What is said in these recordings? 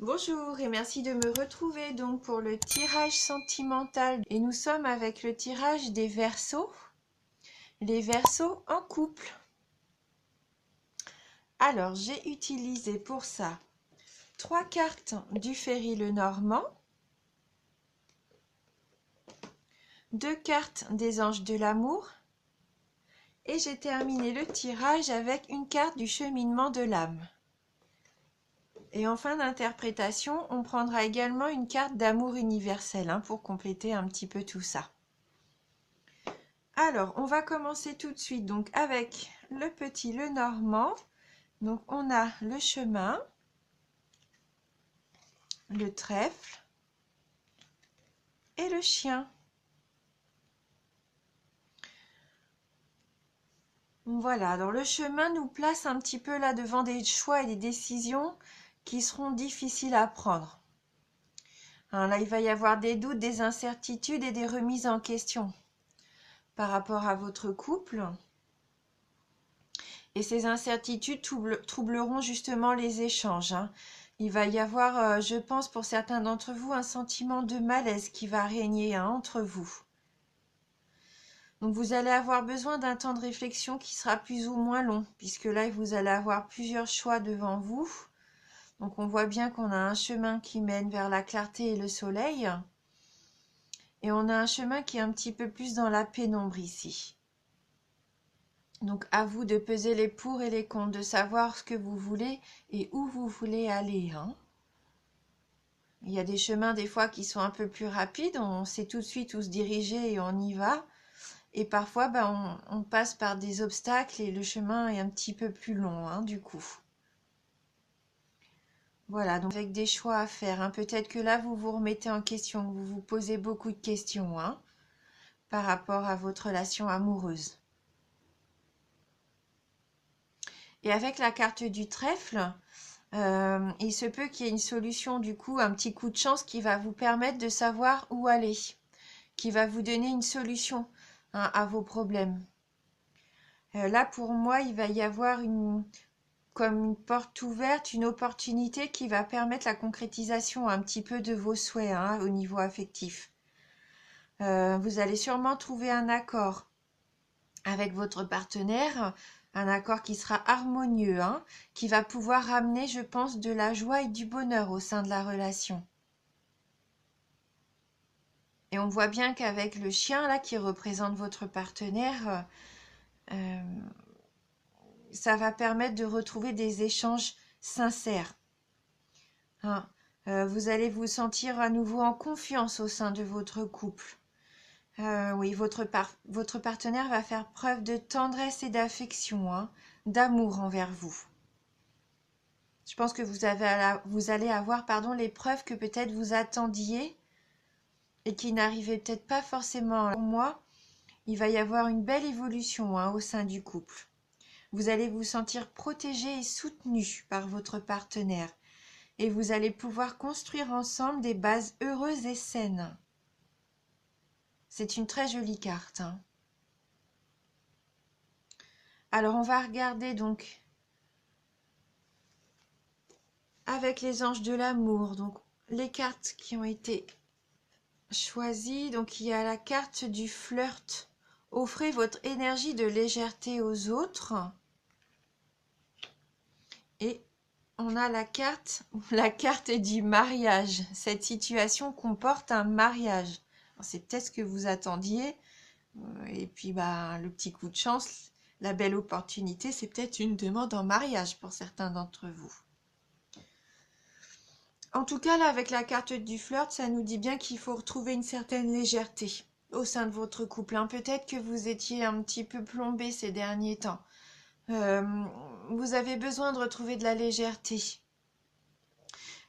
Bonjour et merci de me retrouver donc pour le tirage sentimental. Et nous sommes avec le tirage des Verseaux, les Verseaux en couple. Alors j'ai utilisé pour ça 3 cartes du Ferry Lenormand, 2 cartes des Anges de l'amour et j'ai terminé le tirage avec une carte du Cheminement de l'âme. Et en fin d'interprétation, on prendra également une carte d'amour universel pour compléter un petit peu tout ça. Alors, on va commencer tout de suite donc avec le petit Lenormand. Donc, on a le chemin, le trèfle et le chien. Voilà, alors le chemin nous place un petit peu là devant des choix et des décisions qui seront difficiles à prendre. Là, il va y avoir des doutes, des incertitudes et des remises en question par rapport à votre couple. Et ces incertitudes troubleront justement les échanges. Il va y avoir, je pense, pour certains d'entre vous, un sentiment de malaise qui va régner entre vous. Donc vous allez avoir besoin d'un temps de réflexion qui sera plus ou moins long, puisque là, vous allez avoir plusieurs choix devant vous. Donc on voit bien qu'on a un chemin qui mène vers la clarté et le soleil. Et on a un chemin qui est un petit peu plus dans la pénombre ici. Donc à vous de peser les pour et les contre, de savoir ce que vous voulez et où vous voulez aller. Il y a des chemins des fois qui sont un peu plus rapides, on sait tout de suite où se diriger et on y va. Et parfois, on passe par des obstacles et le chemin est un petit peu plus long du coup. Voilà, donc avec des choix à faire. Peut-être que là, vous vous remettez en question, vous vous posez beaucoup de questions par rapport à votre relation amoureuse. Et avec la carte du trèfle, il se peut qu'il y ait une solution, du coup, un petit coup de chance qui va vous permettre de savoir où aller, qui va vous donner une solution à vos problèmes. Là, pour moi, il va y avoir comme une porte ouverte, une opportunité qui va permettre la concrétisation un petit peu de vos souhaits au niveau affectif. Vous allez sûrement trouver un accord avec votre partenaire, un accord qui sera harmonieux, qui va pouvoir ramener, je pense, de la joie et du bonheur au sein de la relation. Et on voit bien qu'avec le chien là qui représente votre partenaire, ça va permettre de retrouver des échanges sincères. Vous allez vous sentir à nouveau en confiance au sein de votre couple. Oui, votre partenaire va faire preuve de tendresse et d'affection, d'amour envers vous. Je pense que vous allez avoir les preuves que peut-être vous attendiez et qui n'arrivaient peut-être pas forcément. Pour moi, il va y avoir une belle évolution au sein du couple. Vous allez vous sentir protégé et soutenu par votre partenaire et vous allez pouvoir construire ensemble des bases heureuses et saines. C'est une très jolie carte. Alors on va regarder donc avec les anges de l'amour, donc les cartes qui ont été choisies. Donc il y a la carte du flirt. Offrez votre énergie de légèreté aux autres. Et on a la carte du mariage. Cette situation comporte un mariage. C'est peut-être ce que vous attendiez. Et puis le petit coup de chance, la belle opportunité, c'est peut-être une demande en mariage pour certains d'entre vous. En tout cas, là, avec la carte du flirt, ça nous dit bien qu'il faut retrouver une certaine légèreté au sein de votre couple. Peut-être que vous étiez un petit peu plombé ces derniers temps. Vous avez besoin de retrouver de la légèreté.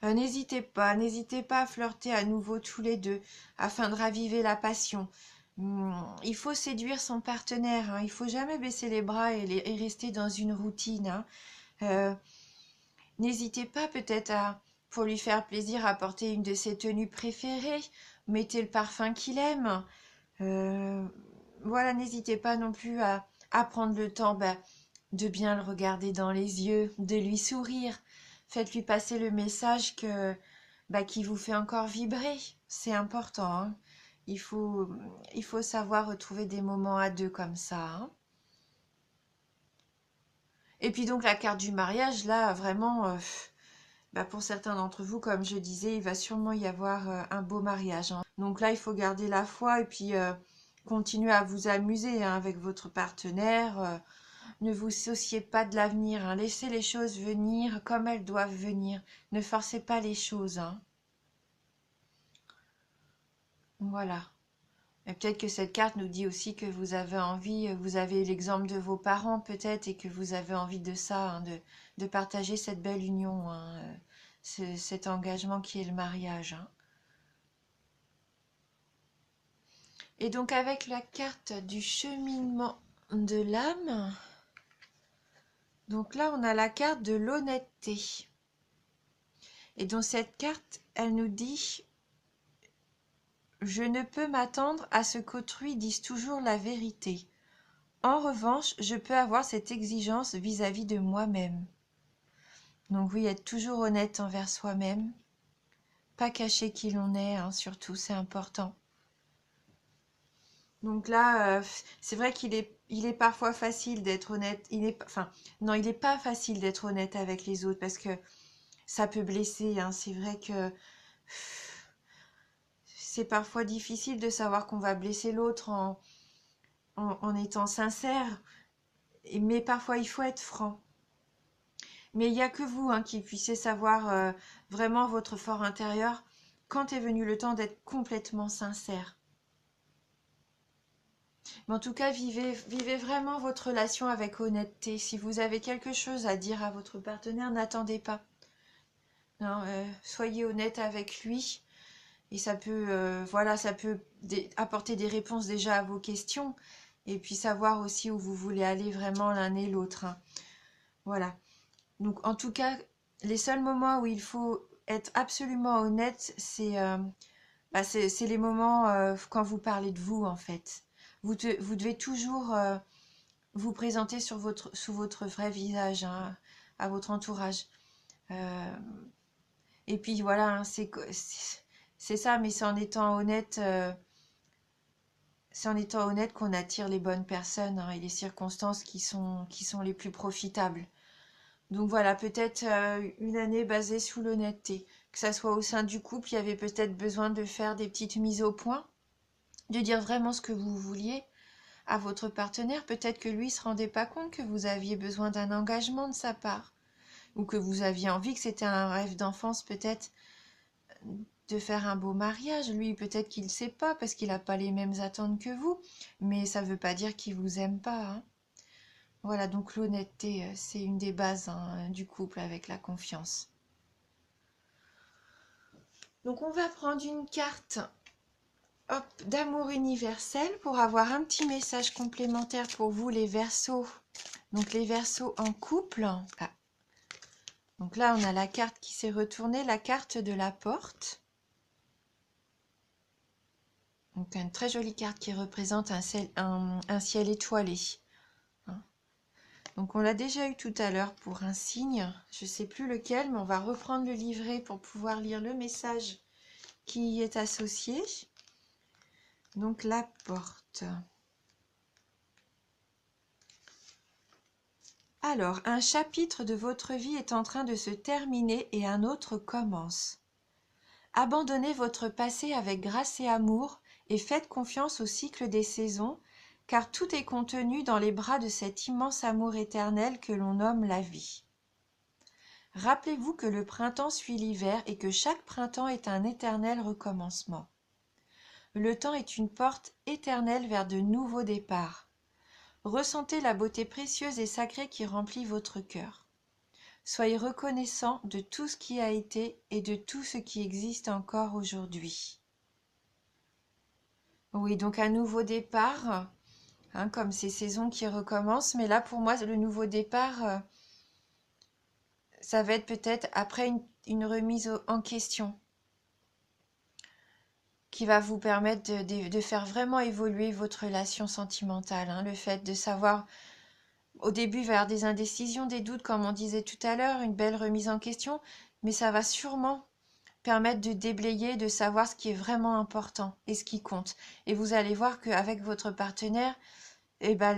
N'hésitez pas à flirter à nouveau tous les deux afin de raviver la passion. Il faut séduire son partenaire, il faut jamais baisser les bras et rester dans une routine. N'hésitez pas peut-être pour lui faire plaisir, à porter une de ses tenues préférées. Mettez le parfum qu'il aime. Voilà, n'hésitez pas non plus à prendre le temps de bien le regarder dans les yeux, de lui sourire. Faites-lui passer le message qui vous fait encore vibrer. C'est important, hein. Il faut, il faut savoir retrouver des moments à deux comme ça, hein. Et puis donc la carte du mariage, là, vraiment, pour certains d'entre vous, comme je disais, il va sûrement y avoir un beau mariage, hein. Donc là, il faut garder la foi et puis continuer à vous amuser, hein, avec votre partenaire. Ne vous souciez pas de l'avenir, hein. Laissez les choses venir comme elles doivent venir. Ne forcez pas les choses, hein. Voilà. Et peut-être que cette carte nous dit aussi que vous avez envie, vous avez l'exemple de vos parents peut-être, et que vous avez envie de ça, hein, de partager cette belle union, hein, cet engagement qui est le mariage, hein. Et donc avec la carte du cheminement de l'âme, donc là on a la carte de l'honnêteté. Et donc cette carte, elle nous dit: je ne peux m'attendre à ce qu'autrui dise toujours la vérité. En revanche, je peux avoir cette exigence vis-à-vis de moi-même. Donc oui, être toujours honnête envers soi-même, pas cacher qui l'on est, hein, surtout, c'est important. Donc là, c'est vrai il est parfois facile d'être honnête. Non, il n'est pas facile d'être honnête avec les autres parce que ça peut blesser, hein. C'est vrai que c'est parfois difficile de savoir qu'on va blesser l'autre en étant sincère, mais parfois il faut être franc. Mais il n'y a que vous, hein, qui puissiez savoir vraiment votre fort intérieur quand est venu le temps d'être complètement sincère. Mais en tout cas, vivez vraiment votre relation avec honnêteté. Si vous avez quelque chose à dire à votre partenaire, n'attendez pas. Non, soyez honnête avec lui. Et ça peut, ça peut apporter des réponses déjà à vos questions. Et puis savoir aussi où vous voulez aller vraiment l'un et l'autre, hein. Voilà. Donc en tout cas, les seuls moments où il faut être absolument honnête, c'est les moments quand vous parlez de vous, en fait. Vous devez toujours vous présenter sous votre vrai visage, hein, à votre entourage. Euh, et puis voilà, hein, c'est ça, mais c'est en étant honnête qu'on attire les bonnes personnes, hein, et les circonstances qui sont les plus profitables. Donc voilà, peut-être une année basée sous l'honnêteté. Que ça soit au sein du couple, il y avait peut-être besoin de faire des petites mises au point, de dire vraiment ce que vous vouliez à votre partenaire. Peut-être que lui ne se rendait pas compte que vous aviez besoin d'un engagement de sa part, ou que vous aviez envie, que c'était un rêve d'enfance peut-être, de faire un beau mariage. Lui, peut-être qu'il ne sait pas parce qu'il n'a pas les mêmes attentes que vous, mais ça ne veut pas dire qu'il vous aime pas, hein. Voilà, donc l'honnêteté, c'est une des bases, hein, du couple avec la confiance. Donc on va prendre une carte, hop, d'amour universel pour avoir un petit message complémentaire pour vous, les Verseaux. Donc les Verseaux en couple. Ah. Donc là, on a la carte qui s'est retournée, la carte de la porte. Donc une très jolie carte qui représente un ciel étoilé, hein. Donc on l'a déjà eu tout à l'heure pour un signe, je ne sais plus lequel, mais on va reprendre le livret pour pouvoir lire le message qui y est associé. Donc la porte. Alors, un chapitre de votre vie est en train de se terminer et un autre commence. Abandonnez votre passé avec grâce et amour et faites confiance au cycle des saisons, car tout est contenu dans les bras de cet immense amour éternel que l'on nomme la vie. Rappelez-vous que le printemps suit l'hiver et que chaque printemps est un éternel recommencement. Le temps est une porte éternelle vers de nouveaux départs. Ressentez la beauté précieuse et sacrée qui remplit votre cœur. Soyez reconnaissant de tout ce qui a été et de tout ce qui existe encore aujourd'hui. Oui, donc un nouveau départ, hein, comme ces saisons qui recommencent, mais là pour moi le nouveau départ, ça va être peut-être après une remise en question qui va vous permettre de faire vraiment évoluer votre relation sentimentale, hein, le fait de savoir au début, il va y avoir des indécisions, des doutes, comme on disait tout à l'heure, une belle remise en question, mais ça va sûrement permettre de déblayer, de savoir ce qui est vraiment important et ce qui compte. Et vous allez voir qu'avec votre partenaire, eh ben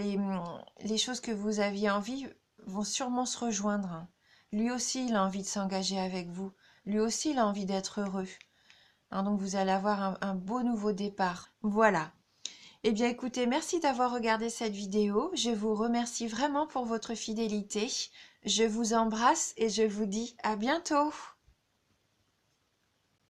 les choses que vous aviez envie vont sûrement se rejoindre, hein. Lui aussi, il a envie de s'engager avec vous. Lui aussi, il a envie d'être heureux, hein. Donc, vous allez avoir un beau nouveau départ. Voilà. Eh bien, écoutez, merci d'avoir regardé cette vidéo. Je vous remercie vraiment pour votre fidélité. Je vous embrasse et je vous dis à bientôt.